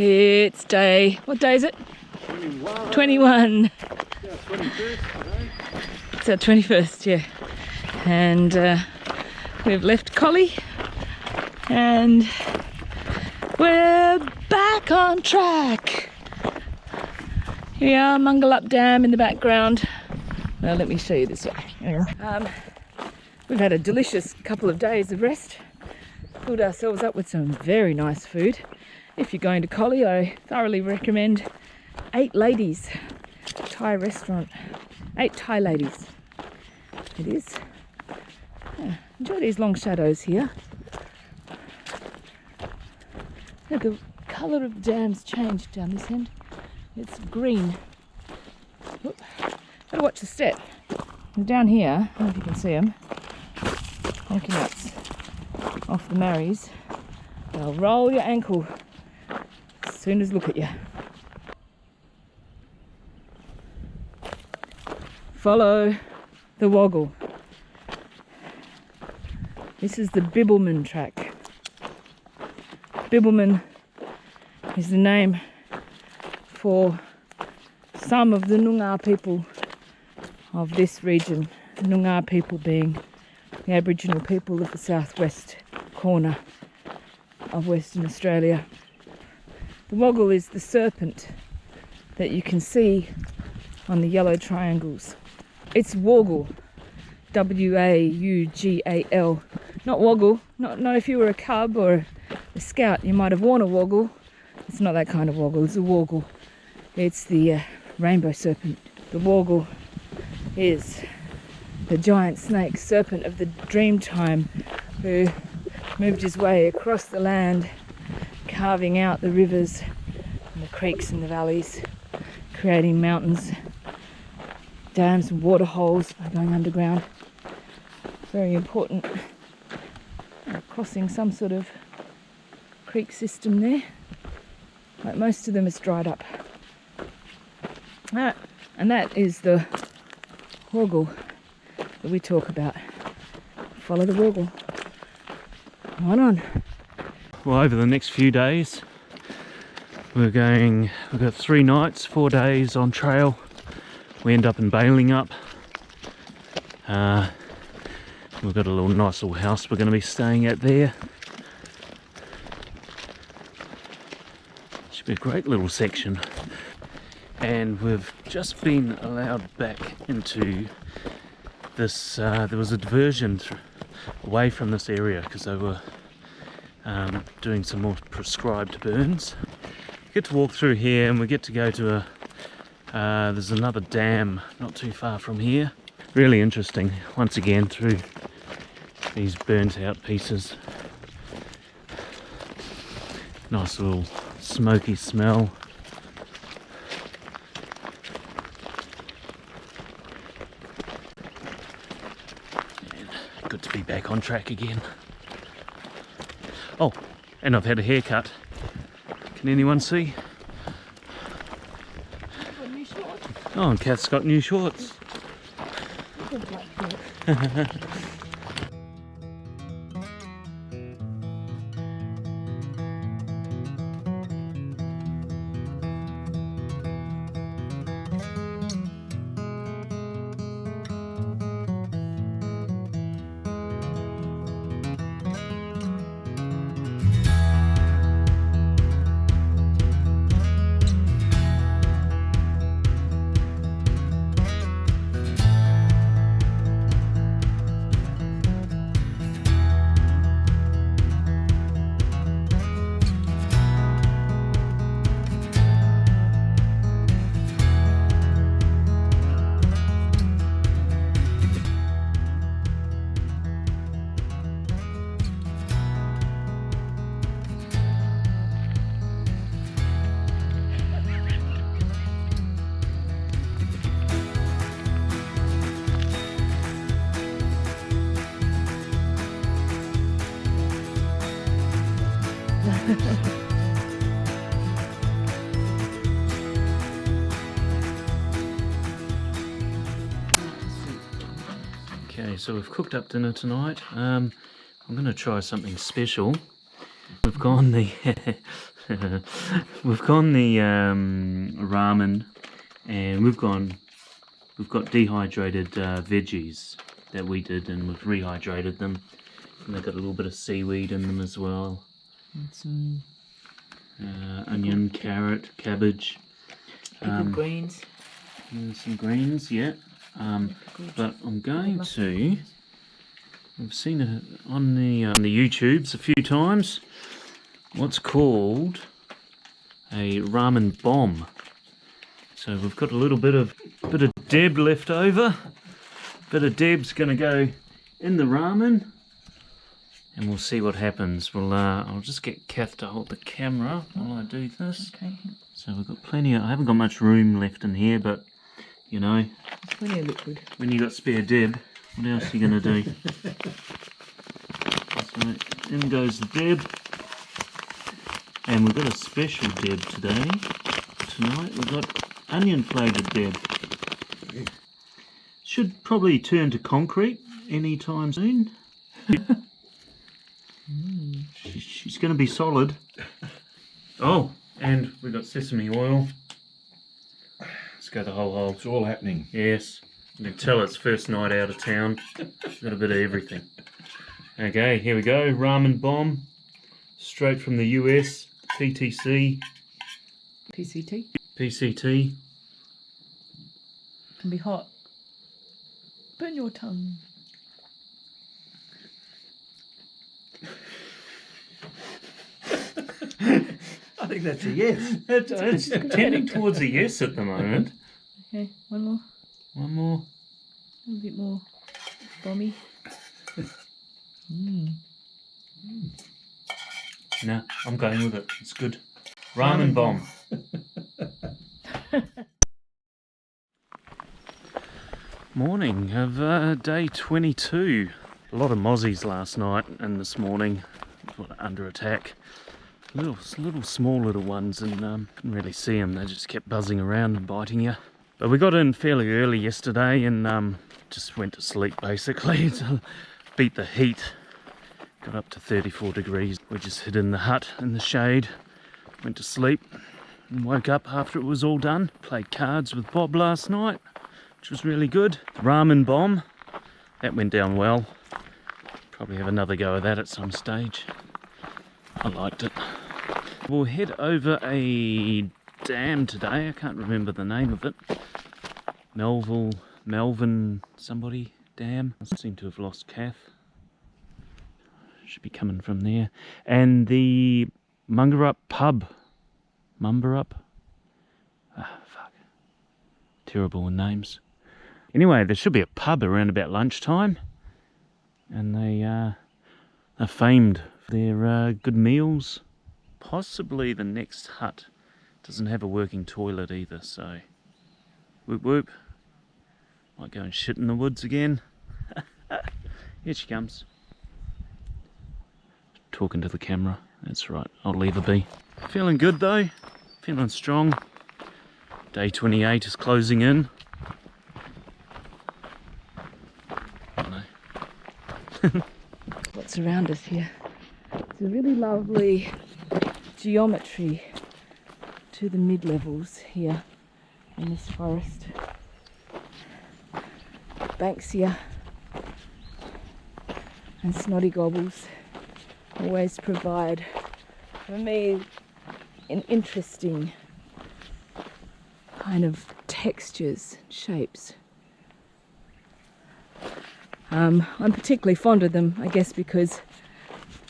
It's day, what day is it? 21. Yeah, 21st today. It's our 21st, yeah. And we've left Collie and we're back on track. Here we are, Mungalup Dam in the background. Now let me show you this way. We've had a delicious couple of days of rest. Filled ourselves up with some very nice food. If you're going to Collie, I thoroughly recommend 8 Ladies Thai restaurant. 8 Thai Ladies. It is. Yeah, enjoy these long shadows here. Look, the colour of the dam's changed down this end. It's green. Oop. Gotta watch the step. And down here, I don't know if you can see them, honky nuts off the marries. They'll roll your ankle as soon as look at you. Follow the Woggle. This is the Bibbulmun track. Bibbulmun is the name for some of the Noongar people of this region. The Noongar people being the Aboriginal people of the southwest corner of Western Australia. The Woggle is the serpent that you can see on the yellow triangles. It's Waugal, W-A-U-G-A-L, not Woggle. Not if you were a cub or a scout, you might have worn a Woggle. It's not that kind of Woggle, it's a Waugal. It's the rainbow serpent. The Waugal is the giant snake serpent of the Dreamtime who moved his way across the land, carving out the rivers and the creeks and the valleys, creating mountains, dams and water holes by going underground. Very important. Crossing some sort of creek system there. Like most of them, it's dried up. And that is the Woggle that we talk about. Follow the Woggle. On. Well, over the next few days, we've got 3 nights, 4 days on trail. We end up in Balingup. We've got a nice little house we're going to be staying at there. Should be a great little section. And we've just been allowed back into this, there was a diversion away from this area because they were doing some more prescribed burns. We get to walk through here and we get to go to there's another dam not too far from here. Really interesting, once again through these burnt out pieces. Nice little smoky smell. Good to be back on track again. Oh, and I've had a haircut. Can anyone see? Oh, and Kath's got new shorts. Okay, so we've cooked up dinner tonight. I'm going to try something special. We've gone the We've gone the ramen, and we've got dehydrated veggies that we did, and we've rehydrated them, and they've got a little bit of seaweed in them as well. And some Onion, carrot, cabbage, pickled greens. and some greens, yeah. But I'm going to. I've seen it on the YouTubes a few times. What's called a ramen bomb. So we've got a little bit of Deb left over. Bit of Deb's gonna go in the ramen, and we'll see what happens. I'll just get Kath to hold the camera while I do this. Okay. So we've got plenty of. I haven't got much room left in here, but you know, There's plenty of liquid. when you got spare Deb, what else are you gonna do? So in goes the Deb, and we've got a special Deb today. Tonight we've got onion flavoured Deb. Should probably turn to concrete anytime soon. She's going to be solid. Oh, and we've got sesame oil. Let's go the whole hole. It's all happening. Yes, you can tell it's first night out of town. Got a bit of everything. Okay, here we go. Ramen bomb, straight from the US, PTC, PCT. PCT. Can be hot. Burn your tongue. I think that's a yes. It's tending towards a yes at the moment. Okay, one more. One more. A little bit more bomby. No, I'm going with it. It's good. Ramen bomb. Morning of day 22. A lot of mozzies last night and this morning. Under attack. Little small little ones, and couldn't really see them. They just kept buzzing around and biting you. But we got in fairly early yesterday and just went to sleep basically to beat the heat. Got up to 34 degrees. We just hid in the hut in the shade, went to sleep, and woke up after it was all done. Played cards with Bob last night, which was really good. Ramen bomb, that went down well. Probably have another go of that at some stage. I liked it. We'll head over a dam today. I can't remember the name of it. Melvin somebody dam. I seem to have lost Kath. Should be coming from there. And the Mungarup pub. Mumberup? Ah, fuck. Terrible with names. Anyway, there should be a pub around about lunchtime. And they are famed for their good meals. Possibly the next hut doesn't have a working toilet either, so whoop whoop. Might go and shit in the woods again. Here she comes. Talking to the camera. That's right, I'll leave her be. Feeling good though, feeling strong. Day 28 is closing in. What's around us here? It's a really lovely geometry to the mid-levels here in this forest. Banksia and snotty gobbles always provide, for me, an interesting kind of textures, shapes. I'm particularly fond of them, I guess, because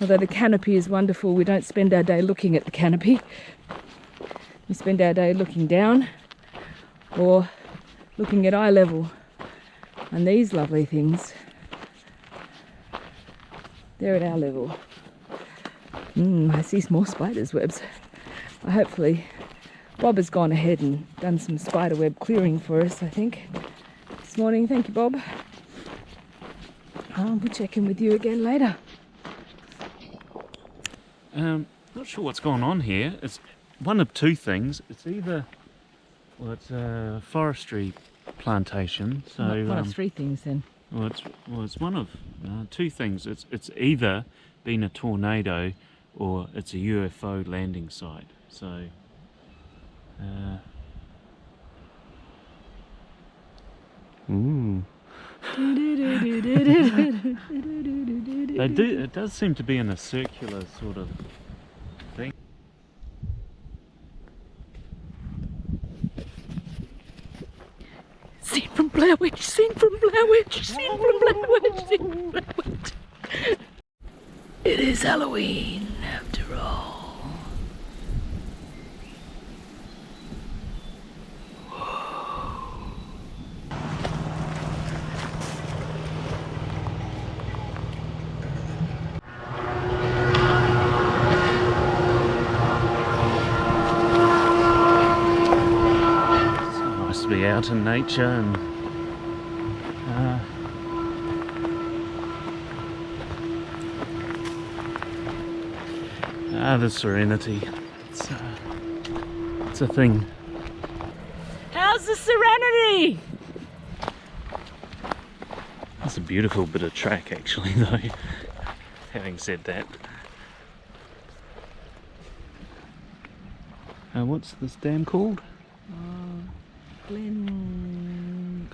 although the canopy is wonderful, we don't spend our day looking at the canopy. We spend our day looking down or looking at eye level. And these lovely things, they're at our level. I see more spiders' webs. Hopefully, Bob has gone ahead and done some spider web clearing for us, I think, this morning. Thank you, Bob. I'll check in with you again later. Not sure what's going on here. It's one of two things. It's either, well, it's a forestry plantation. So One of three things then. it's one of two things. It's either been a tornado or it's a UFO landing site. So ooh. It does seem to be in a circular sort of thing. Scene from Blair Witch, scene from Blair Witch, scene from Blair Witch, scene from Blair Witch. It is Halloween after all. Be out in nature and the serenity. It's a thing. How's the serenity? It's a beautiful bit of track actually though, having said that. What's this dam called?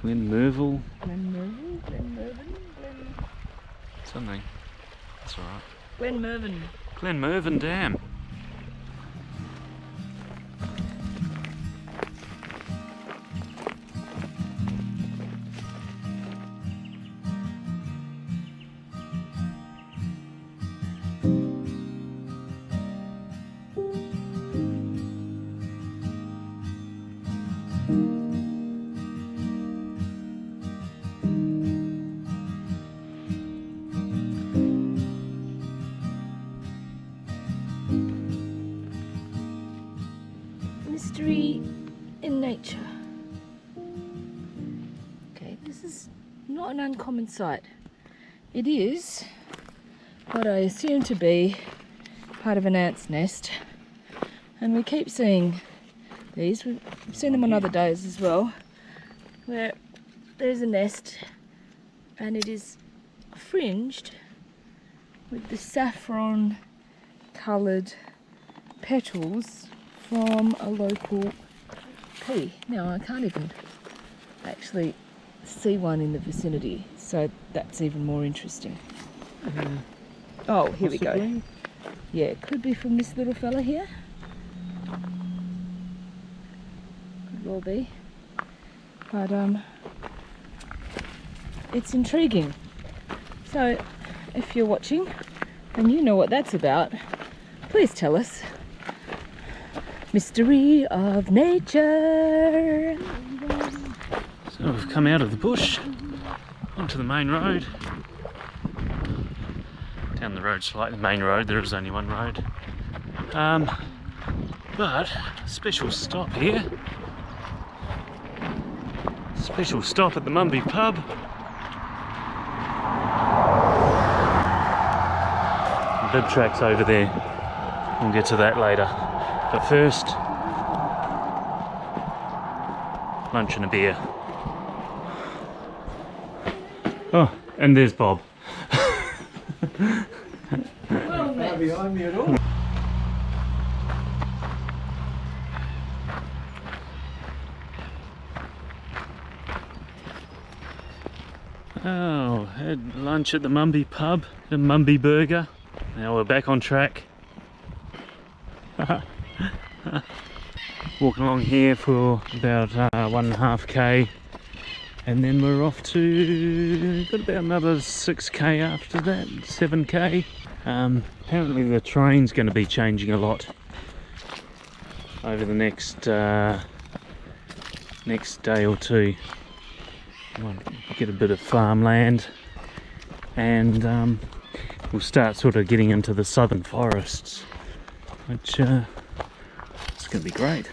Glenmerville. Something. That's alright. Glenmervin Dam. Mystery in nature. Okay, this is not an uncommon sight. It is what I assume to be part of an ant's nest, and we keep seeing these. We've seen them on other days as well, where there's a nest and it is fringed with the saffron coloured petals from a local pea. Now I can't even actually see one in the vicinity, so that's even more interesting. Oh, here we go. Possibly. Yeah, it could be from this little fella here. Could well be. But it's intriguing. So if you're watching and you know what that's about, please tell us. Mystery of nature. So we've come out of the bush onto the main road. Down the road slightly, the main road, there is only one road. But special stop here. Special stop at the Mumby pub. Bib track's over there. We'll get to that later. But first, lunch and a beer. Oh, and there's Bob. Not behind me at all. Oh, had lunch at the Mumby pub, the Mumby burger. Now we're back on track. Walking along here for about 1.5k, and then we're off to, got about another 6k after that, 7k. Apparently the train's going to be changing a lot over the next day or two. Might get a bit of farmland, and we'll start sort of getting into the southern forests, which it's going to be great.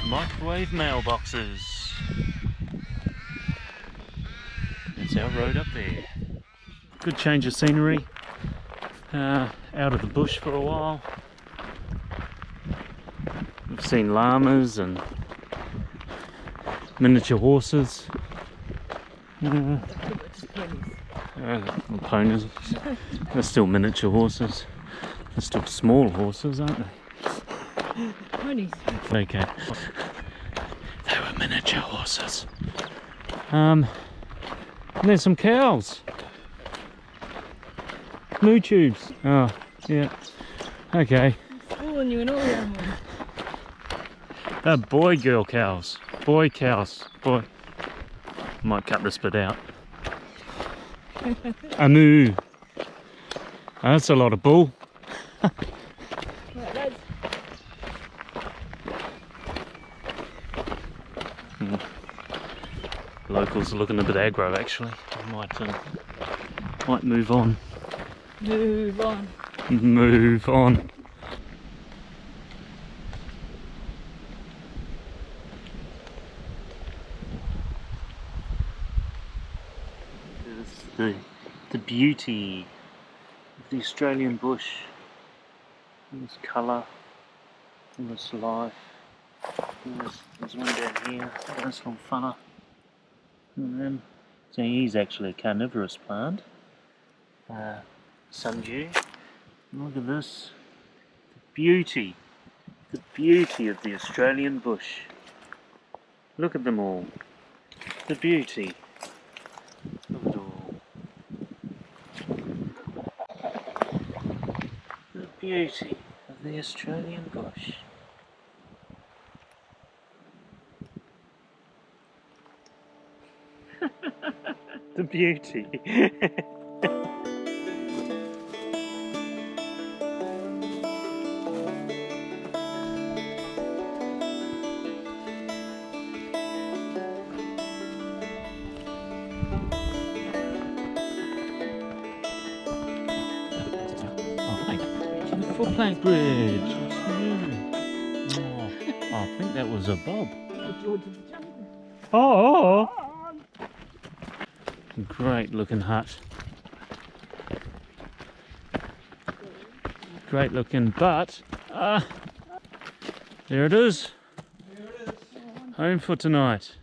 Microwave mailboxes. That's our road up there. Good change of scenery. Out of the bush for a while. We've seen llamas and miniature horses. Little ponies. They're still miniature horses. They're still small horses, aren't they? Ponies. Okay. They were miniature horses. And there's some cows. Moo tubes. Oh, yeah. Okay. Schooling you and all your own. They're boy girl cows. Boy cows. Boy. Might cut this bit out. A moo. That's a lot of bull. Right, lads. Locals are looking a bit aggro actually. Might move on. Move on. Move on. The beauty of the Australian bush. And this colour, and this life. And there's one down here, this little fella. And then, so he's actually a carnivorous plant. Sundew. Look at this. The beauty of the Australian bush. Look at them all. The beauty. Look at it all. The beauty of the Australian bush. The beauty. Footplank bridge. Oh, I think that was a bob. Oh! Great looking hut. Great looking, but there it is. Home for tonight.